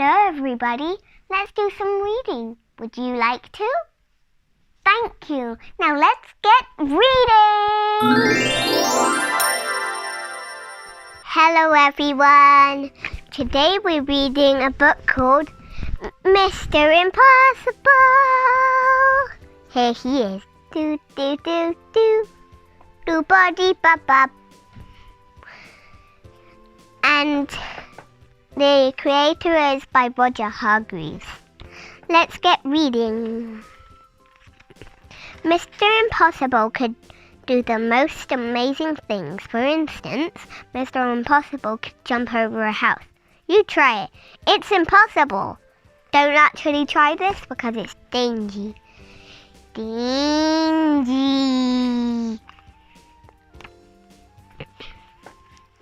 Hello everybody, let's do some reading. Would you like to? Thank you. Now let's get reading! Hello everyone. Today we're reading a book called Mr. Impossible. Here he is. Do do do do do body bop bop. And the creator is by Roger Hargreaves. Let's get reading. Mr. Impossible could do the most amazing things. For instance, Mr. Impossible could jump over a house. You try it. It's impossible. Don't actually try this because it's dangerous.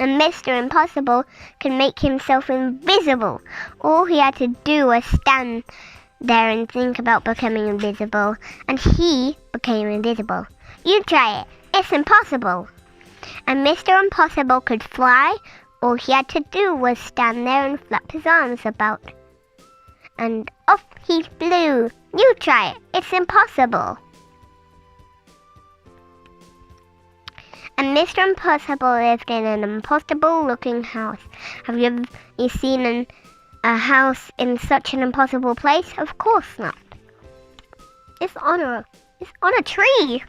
And Mr. Impossible can make himself invisible. All he had to do was stand there and think about becoming invisible, and he became invisible. You try it. It's impossible. And Mr. Impossible could fly. All he had to do was stand there and flap his arms about. And off he flew. You try it. It's impossible. And Mr. Impossible lived in an impossible-looking house. Have you seen a house in such an impossible place? Of course not. It's on a tree.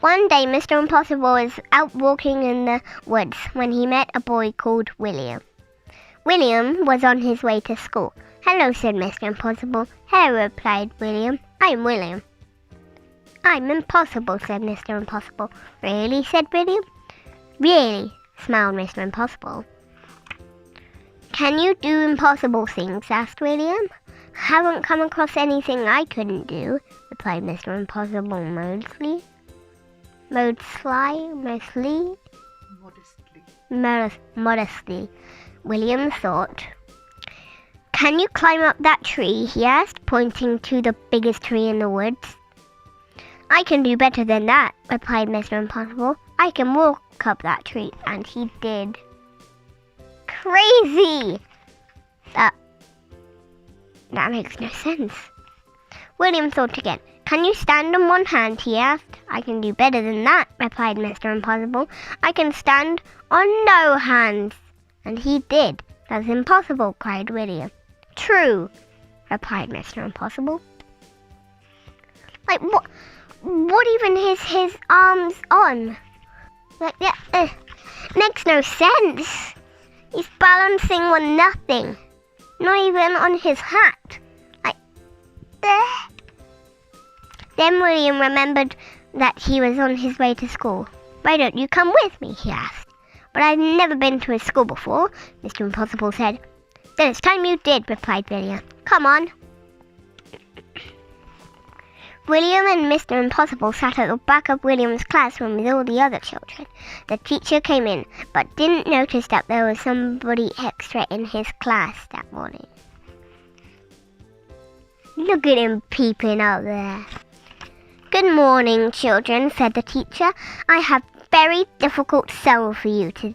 One day, Mr. Impossible was out walking in the woods when he met a boy called William. William was on his way to school. Hello, said Mr. Impossible. Hello, replied William. I'm William. I'm impossible, said Mr. Impossible. Really, said William. Really, smiled Mr. Impossible. Can you do impossible things? Asked William. Haven't come across anything I couldn't do, replied Mr. Impossible modestly. Modestly. William thought. Can you climb up that tree? He asked, pointing to the biggest tree in the woods. I can do better than that, replied Mr. Impossible. I can walk up that tree, and he did. Crazy! That makes no sense. William thought again. Can you stand on one hand? He asked. I can do better than that, replied Mr. Impossible. I can stand on no hands. And he did. That's impossible, cried William. True, replied Mr. Impossible. Like, what even is his arms on? Like, that makes no sense. He's balancing on nothing. Not even on his hat. Like, Then William remembered that he was on his way to school. Why don't you come with me? He asked. But I've never been to a school before, Mr. Impossible said. Then it's time you did, replied William. Come on. William and Mr. Impossible sat at the back of William's classroom with all the other children. The teacher came in, but didn't notice that there was somebody extra in his class that morning. Look at him peeping out there. Good morning, children, said the teacher. I have a very difficult sum for you to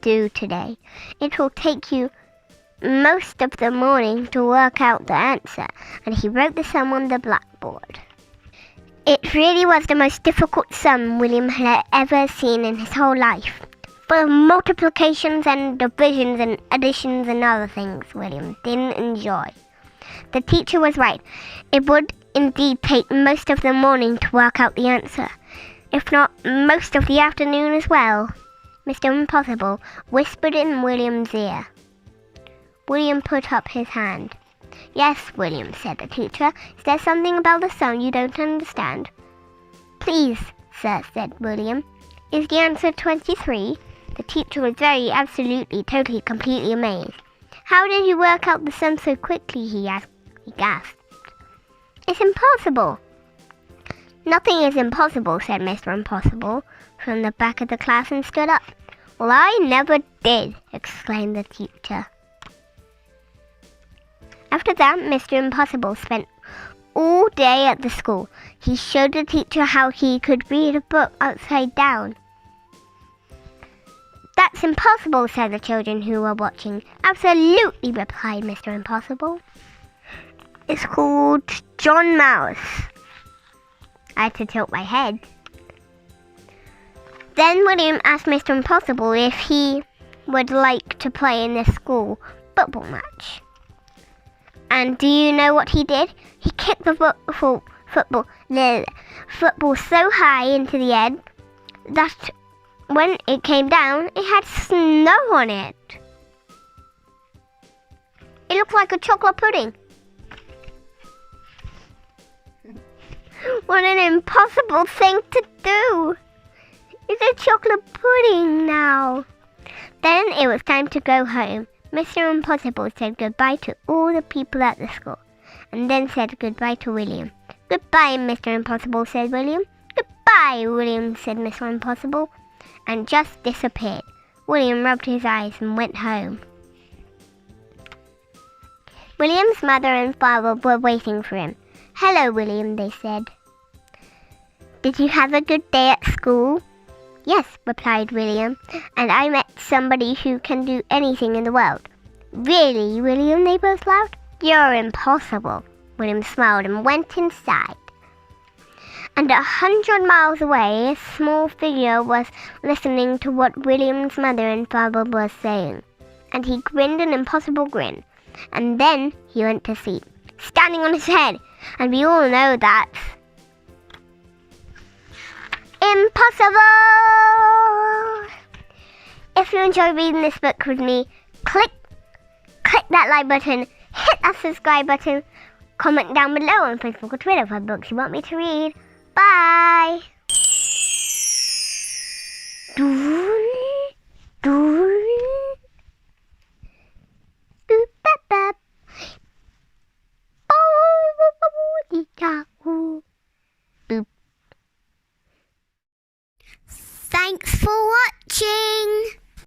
do today. It will take you most of the morning to work out the answer. And he wrote the sum on the blackboard. It really was the most difficult sum William had ever seen in his whole life. Full of multiplications and divisions and additions and other things William didn't enjoy. The teacher was right. It would indeed take most of the morning to work out the answer, if not most of the afternoon as well. Mr. Impossible whispered in William's ear. William put up his hand. Yes, William, said the teacher. Is there something about the sum you don't understand? Please, sir, said William. Is the answer 23? The teacher was very, absolutely, totally, completely amazed. How did you work out the sum so quickly? He gasped. It's impossible. Nothing is impossible, said Mr. Impossible from the back of the class and stood up. Well, I never did, exclaimed the teacher. After that, Mr. Impossible spent all day at the school. He showed the teacher how he could read a book upside down. That That's impossible, said the children who were watching. Absolutely, replied Mr. Impossible. It's called John Mouse. I had to tilt my head. Then William asked Mr. Impossible if he would like to play in the school football match. And do you know what he did? He kicked the football so high into the air that when it came down, it had snow on it. It looked like a chocolate pudding. What an impossible thing to do! It's a chocolate pudding now. Then it was time to go home. Mr. Impossible said goodbye to all the people at the school, and then said goodbye to William. Goodbye, Mr. Impossible, said William. Goodbye, William, said Mr. Impossible, and just disappeared. William rubbed his eyes and went home. William's mother and father were waiting for him. Hello, William, they said. Did you have a good day at school? Yes, replied William, and I met somebody who can do anything in the world. Really, William, they both laughed. You're impossible. William smiled and went inside. And 100 miles away, a small figure was listening to what William's mother and father were saying, and he grinned an impossible grin, and then he went to sleep, standing on his head, and we all know that's impossible! If you enjoy reading this book with me, click that like button, hit that subscribe button, comment down below on Facebook or Twitter for books you want me to read. Bye! Thanks for watching!